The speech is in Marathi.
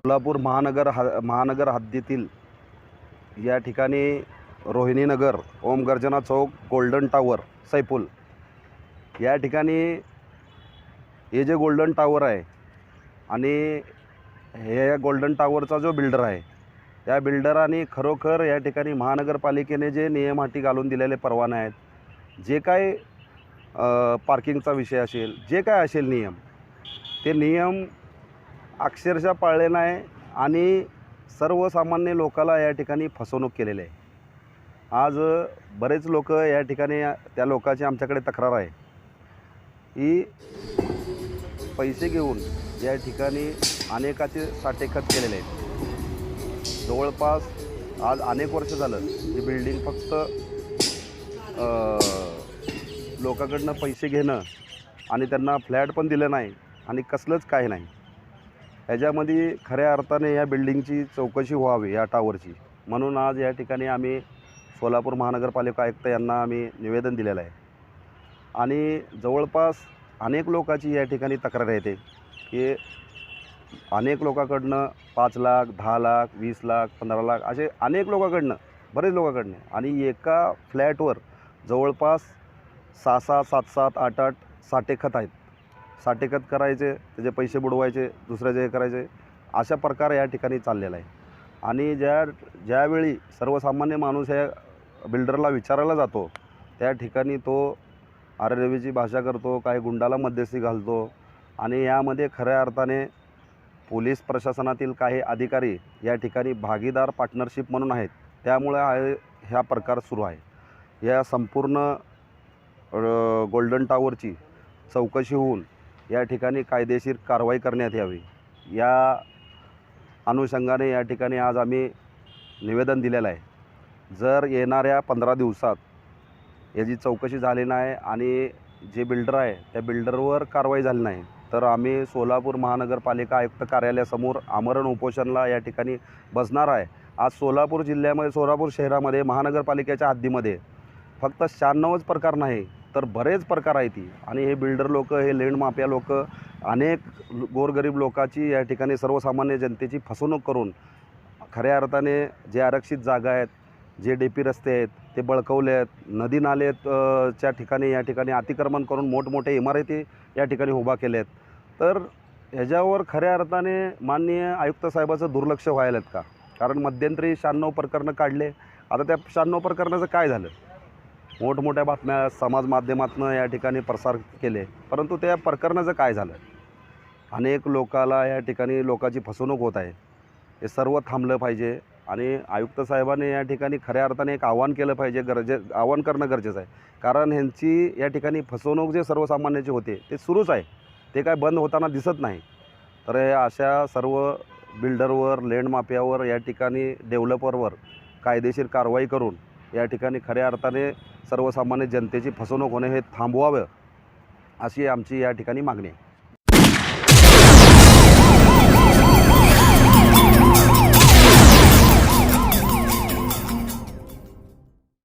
सोलापूर महानगर हद्दीतील या ठिकाणी रोहिणीनगर, ओम गर्जना चौक, गोल्डन टावर, सैफुल या ठिकाणी हे जे गोल्डन टावर आहे आणि हे गोल्डन टावरचा जो बिल्डर आहे, त्या बिल्डरांनी खरोखर या ठिकाणी महानगरपालिकेने जे नियम अटी घालून दिलेले परवाने आहेत, जे काय पार्किंगचा विषय असेल, जे काय असेल नियम, ते नियम अक्षरशः पाळले नाही आणि सर्वसामान्य लोकाला या ठिकाणी फसवणूक केलेली आहे. आज बरेच लोक या ठिकाणी त्या लोकांची आमच्याकडे तक्रार आहे की पैसे घेऊन या ठिकाणी अनेकाचे साठेखत केलेले आहेत. जवळपास आज अनेक वर्ष झालं ही बिल्डिंग फक्त लोकांकडनं पैसे घेणं आणि त्यांना फ्लॅट पण दिलं नाही आणि कसलंच काही नाही. ह्याच्यामध्ये खऱ्या अर्थाने या बिल्डिंगची चौकशी व्हावी, या टावरची. म्हणून आज या ठिकाणी आम्ही सोलापूर महानगरपालिका आयुक्त यांना आम्ही निवेदन दिलेलं आहे. आणि जवळपास अनेक लोकांची या ठिकाणी तक्रार येते की अनेक लोकांकडनं 5 लाख, 10 लाख, 20 लाख, 15 लाख असे अनेक लोकांकडनं, बरेच लोकांकडनं, आणि एका फ्लॅटवर जवळपास 6-6, 7-7, 8-8 साठेखत आहेत. साठेखत करायचे, त्याचे पैसे बुडवायचे, दुसऱ्याचे हे करायचे, अशा प्रकार या ठिकाणी चाललेला आहे. आणि ज्यावेळी सर्वसामान्य माणूस या बिल्डरला विचारायला जातो, त्या ठिकाणी तो आरेरवीची भाषा करतो, काही गुंडाला मध्यस्थी घालतो आणि यामध्ये खऱ्या अर्थाने पोलीस प्रशासनातील काही अधिकारी या ठिकाणी भागीदार, पार्टनरशिप म्हणून आहेत. त्यामुळे ह्या प्रकार सुरू आहे. या संपूर्ण गोल्डन टावरची चौकशी होऊन या ठिकाणी कायदेशीर कारवाई करण्यात यावी, या अनुषंगाने या ठिकाणी आज आम्ही निवेदन दिलेलं आहे. जर येणाऱ्या 15 दिवसात याची चौकशी झाली नाही आणि जे बिल्डर आहे त्या बिल्डरवर कारवाई झाली नाही, तर आम्ही सोलापूर महानगरपालिका आयुक्त कार्यालयासमोर आमरण उपोषणाला या ठिकाणी बसणार आहे. आज सोलापूर जिल्ह्यामध्ये, सोलापूर शहरामध्ये महानगरपालिकेच्या हद्दीमध्ये फक्त 96च प्रकार नाही तर बरेच प्रकार आहेत. आणि हे बिल्डर लोक, हे लँड माफिया लोक अनेक गोरगरीब लोकांची या ठिकाणी, सर्वसामान्य जनतेची फसवणूक करून खऱ्या अर्थाने जे आरक्षित जागा आहेत, जे DP रस्ते आहेत ते बळकवले आहेत. नदी नाले च्या ठिकाणी या ठिकाणी अतिक्रमण करून मोठमोठे इमारती या ठिकाणी उभा केल्या आहेत. तर ह्याच्यावर खऱ्या अर्थाने माननीय आयुक्त साहेबाचं दुर्लक्ष व्हायला आहेत का? कारण मध्यंतरी 96 प्रकरणं काढले. आता त्या 96 प्रकरणाचं काय झालं? मोठमोठ्या बातम्या समाज माध्यमातून या ठिकाणी प्रसार केले, परंतु त्या प्रकरणाचं काय झालं? अनेक लोकाला या ठिकाणी लोकांची फसवणूक होत आहे. हे सर्व थांबलं पाहिजे आणि आयुक्त साहेबांनी या ठिकाणी खऱ्या अर्थाने एक आव्हान केलं पाहिजे. आव्हान करणं गरजेचं आहे. कारण ह्यांची या ठिकाणी फसवणूक जे सर्वसामान्याची होते ते सुरूच आहे, ते काय बंद होताना दिसत नाही. तर अशा सर्व बिल्डरवर, लँड माफियावर, या ठिकाणी डेव्हलपरवर कायदेशीर कारवाई करून या ठिकाणी खऱ्या अर्थाने सर्वसामान्य जनतेची फसवणूक होणे हे थांबवावं, अशी आमची या ठिकाणी मागणी आहे.